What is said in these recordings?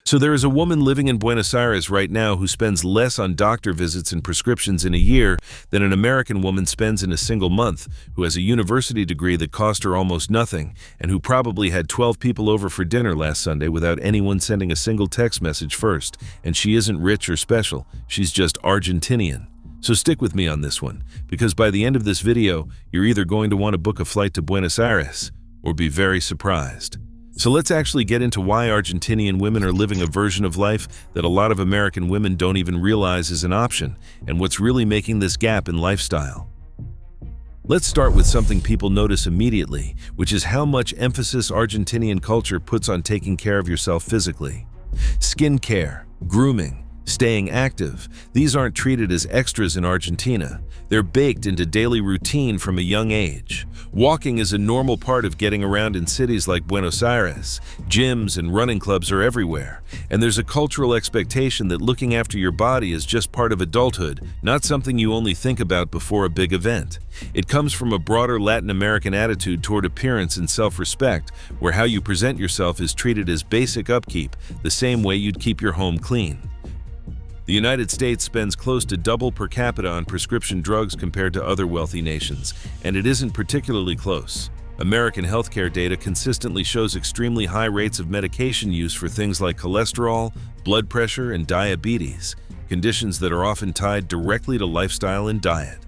So there is a woman living in Buenos Aires right now who spends less on doctor visits and prescriptions in a year than an American woman spends in a single month, who has a university degree that cost her almost nothing, and who probably had 12 people over for dinner last Sunday without anyone sending a single text message first. And she isn't rich or special, she's just Argentinian. So stick with me on this one, because by the end of this video, you're either going to want to book a flight to Buenos Aires or be very surprised. So let's actually get into why Argentinian women are living a version of life that a lot of American women don't even realize is an option, and what's really making this gap in lifestyle. Let's start with something people notice immediately, which is how much emphasis Argentinian culture puts on taking care of yourself physically. Skin care, grooming, staying active, these aren't treated as extras in Argentina. They're baked into daily routine from a young age. Walking is a normal part of getting around in cities like Buenos Aires. Gyms and running clubs are everywhere. And there's a cultural expectation that looking after your body is just part of adulthood, not something you only think about before a big event. It comes from a broader Latin American attitude toward appearance and self-respect, where how you present yourself is treated as basic upkeep, the same way you'd keep your home clean. The United States spends close to double per capita on prescription drugs compared to other wealthy nations, and it isn't particularly close. American healthcare data consistently shows extremely high rates of medication use for things like cholesterol, blood pressure, and diabetes, conditions that are often tied directly to lifestyle and diet.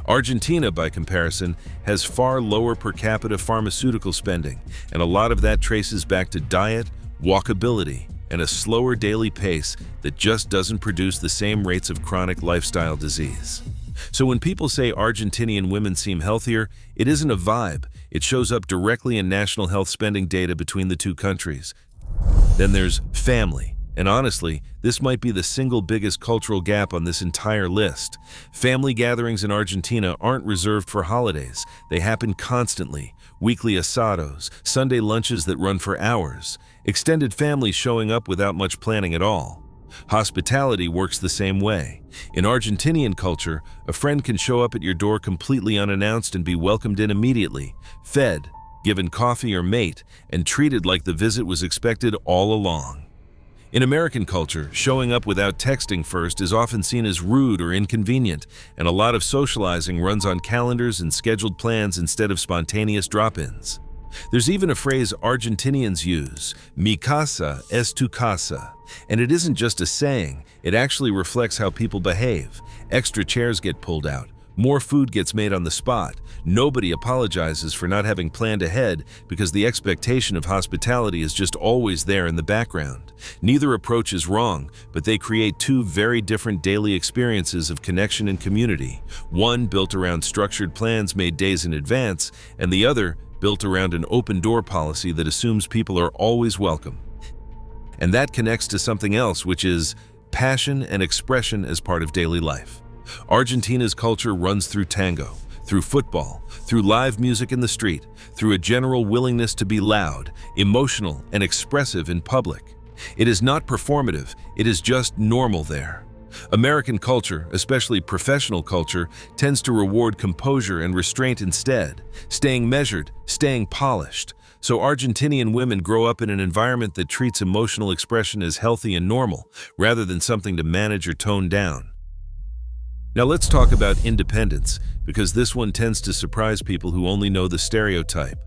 Argentina, by comparison, has far lower per capita pharmaceutical spending, and a lot of that traces back to diet, walkability, and a slower daily pace that just doesn't produce the same rates of chronic lifestyle disease. So when people say Argentinian women seem healthier, it isn't a vibe. It shows up directly in national health spending data between the two countries. Then there's family. And honestly, this might be the single biggest cultural gap on this entire list. Family gatherings in Argentina aren't reserved for holidays. They happen constantly. Weekly asados, Sunday lunches that run for hours, extended families showing up without much planning at all. Hospitality works the same way. In Argentinian culture, a friend can show up at your door completely unannounced and be welcomed in immediately, fed, given coffee or mate, and treated like the visit was expected all along. In American culture, showing up without texting first is often seen as rude or inconvenient, and a lot of socializing runs on calendars and scheduled plans instead of spontaneous drop-ins. There's even a phrase Argentinians use, mi casa es tu casa, and it isn't just a saying, it actually reflects how people behave. Extra chairs get pulled out, more food gets made on the spot, nobody apologizes for not having planned ahead because the expectation of hospitality is just always there in the background. Neither approach is wrong, but they create two very different daily experiences of connection and community, one built around structured plans made days in advance, and the other built around an open-door policy that assumes people are always welcome. And that connects to something else, which is passion and expression as part of daily life. Argentina's culture runs through tango, through football, through live music in the street, through a general willingness to be loud, emotional, and expressive in public. It is not performative, it is just normal there. American culture, especially professional culture, tends to reward composure and restraint instead, staying measured, staying polished. So Argentinian women grow up in an environment that treats emotional expression as healthy and normal, rather than something to manage or tone down. Now let's talk about independence, because this one tends to surprise people who only know the stereotype.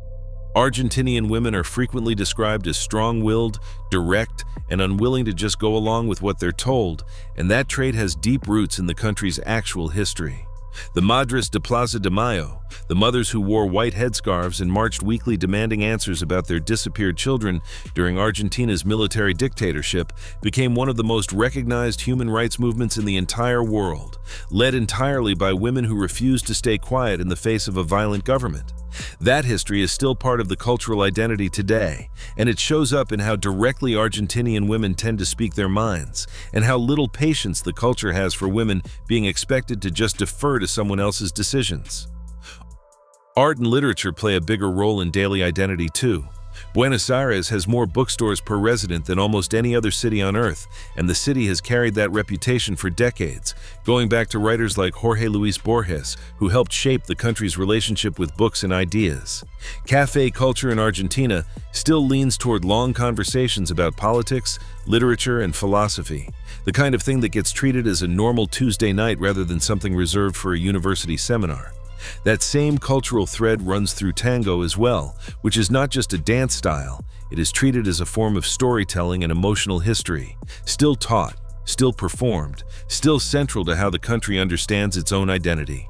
Argentinian women are frequently described as strong-willed, direct, and unwilling to just go along with what they're told, and that trait has deep roots in the country's actual history. The Madres de Plaza de Mayo, the mothers who wore white headscarves and marched weekly demanding answers about their disappeared children during Argentina's military dictatorship, became one of the most recognized human rights movements in the entire world, led entirely by women who refused to stay quiet in the face of a violent government. That history is still part of the cultural identity today, and it shows up in how directly Argentinian women tend to speak their minds, and how little patience the culture has for women being expected to just defer to someone else's decisions. Art and literature play a bigger role in daily identity too. Buenos Aires has more bookstores per resident than almost any other city on Earth, and the city has carried that reputation for decades, going back to writers like Jorge Luis Borges, who helped shape the country's relationship with books and ideas. Cafe culture in Argentina still leans toward long conversations about politics, literature, and philosophy, the kind of thing that gets treated as a normal Tuesday night rather than something reserved for a university seminar. That same cultural thread runs through tango as well, which is not just a dance style, it is treated as a form of storytelling and emotional history, still taught, still performed, still central to how the country understands its own identity.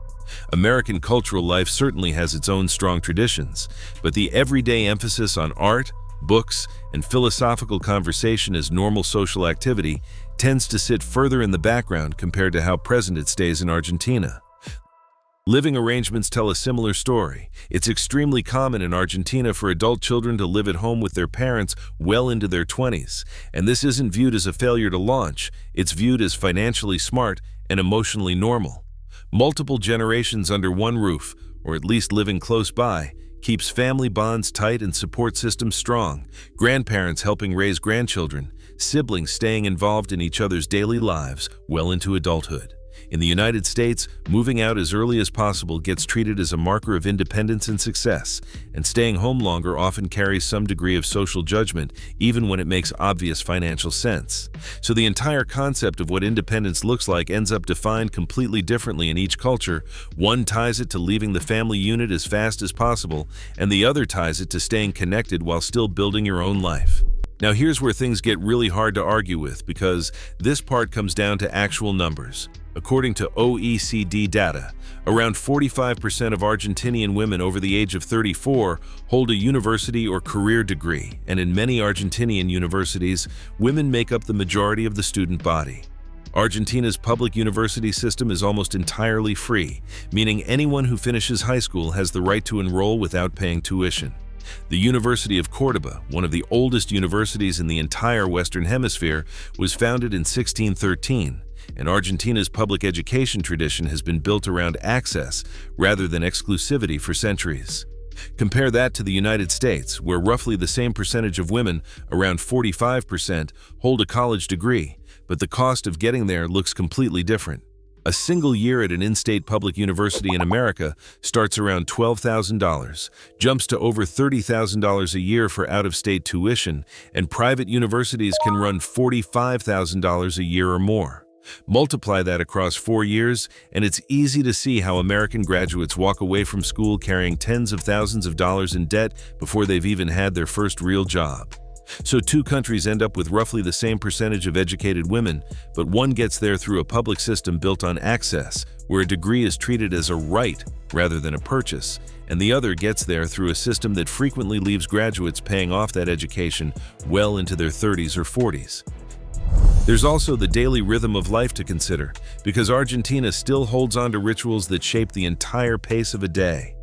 American cultural life certainly has its own strong traditions, but the everyday emphasis on art, books, and philosophical conversation as normal social activity tends to sit further in the background compared to how present it stays in Argentina. Living arrangements tell a similar story. It's extremely common in Argentina for adult children to live at home with their parents well into their 20s, and this isn't viewed as a failure to launch, it's viewed as financially smart and emotionally normal. Multiple generations under one roof, or at least living close by, keeps family bonds tight and support systems strong, grandparents helping raise grandchildren, siblings staying involved in each other's daily lives well into adulthood. In the United States, moving out as early as possible gets treated as a marker of independence and success, and staying home longer often carries some degree of social judgment, even when it makes obvious financial sense. So the entire concept of what independence looks like ends up defined completely differently in each culture. One ties it to leaving the family unit as fast as possible, and the other ties it to staying connected while still building your own life. Now here's where things get really hard to argue with, because this part comes down to actual numbers. According to OECD data, around 45% of Argentinian women over the age of 34 hold a university or career degree, and in many Argentinian universities, women make up the majority of the student body. Argentina's public university system is almost entirely free, meaning anyone who finishes high school has the right to enroll without paying tuition. The University of Córdoba, one of the oldest universities in the entire Western Hemisphere, was founded in 1613, and Argentina's public education tradition has been built around access rather than exclusivity for centuries. Compare that to the United States, where roughly the same percentage of women, around 45%, hold a college degree, but the cost of getting there looks completely different. A single year at an in-state public university in America starts around $12,000, jumps to over $30,000 a year for out-of-state tuition, and private universities can run $45,000 a year or more. Multiply that across 4 years, and it's easy to see how American graduates walk away from school carrying tens of thousands of dollars in debt before they've even had their first real job. So two countries end up with roughly the same percentage of educated women, but one gets there through a public system built on access, where a degree is treated as a right rather than a purchase, and the other gets there through a system that frequently leaves graduates paying off that education well into their 30s or 40s. There's also the daily rhythm of life to consider, because Argentina still holds on to rituals that shape the entire pace of a day.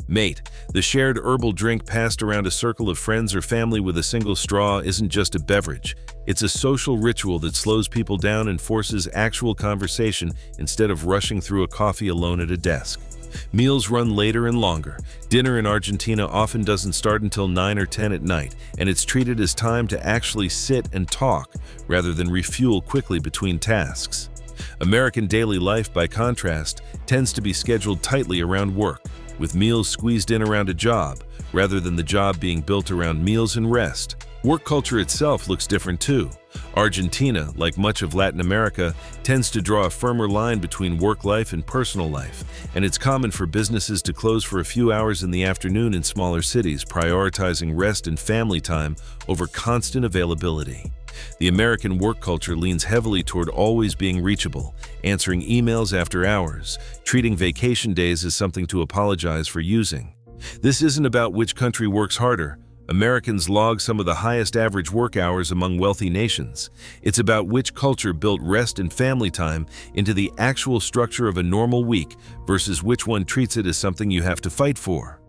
Mate, the shared herbal drink passed around a circle of friends or family with a single straw isn't just a beverage. It's a social ritual that slows people down and forces actual conversation instead of rushing through a coffee alone at a desk. Meals run later and longer. Dinner in Argentina often doesn't start until 9 or 10 at night, and it's treated as time to actually sit and talk rather than refuel quickly between tasks. American daily life, by contrast, tends to be scheduled tightly around work, with meals squeezed in around a job, rather than the job being built around meals and rest. Work culture itself looks different too. Argentina, like much of Latin America, tends to draw a firmer line between work life and personal life, and it's common for businesses to close for a few hours in the afternoon in smaller cities, prioritizing rest and family time over constant availability. The American work culture leans heavily toward always being reachable, answering emails after hours, treating vacation days as something to apologize for using. This isn't about which country works harder. Americans log some of the highest average work hours among wealthy nations. It's about which culture built rest and family time into the actual structure of a normal week versus which one treats it as something you have to fight for.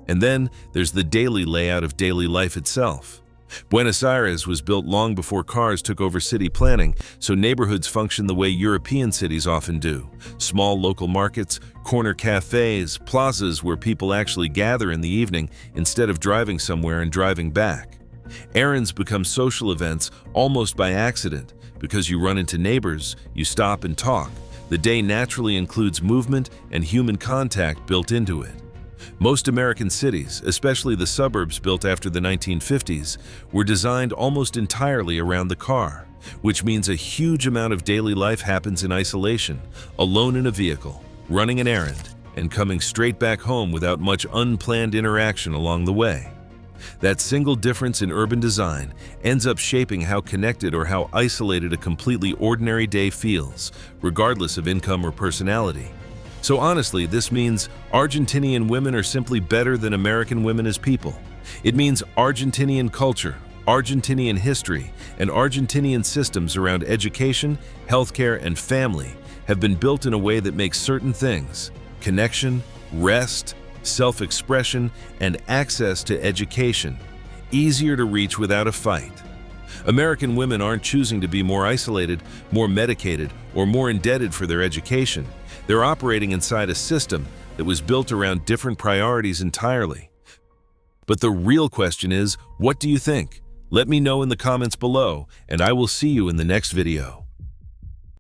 And then there's the daily layout of daily life itself. Buenos Aires was built long before cars took over city planning, so neighborhoods function the way European cities often do. Small local markets, corner cafes, plazas where people actually gather in the evening instead of driving somewhere and driving back. Errands become social events almost by accident. Because you run into neighbors, you stop and talk. The day naturally includes movement and human contact built into it. Most American cities, especially the suburbs built after the 1950s, were designed almost entirely around the car, which means a huge amount of daily life happens in isolation, alone in a vehicle, running an errand, and coming straight back home without much unplanned interaction along the way. That single difference in urban design ends up shaping how connected or how isolated a completely ordinary day feels, regardless of income or personality. So honestly, this means Argentinian women are simply better than American women as people. It means Argentinian culture, Argentinian history, and Argentinian systems around education, healthcare, and family have been built in a way that makes certain things – connection, rest, self-expression, and access to education – easier to reach without a fight. American women aren't choosing to be more isolated, more medicated, or more indebted for their education. They're operating inside a system that was built around different priorities entirely. But the real question is, what do you think? Let me know in the comments below, and I will see you in the next video.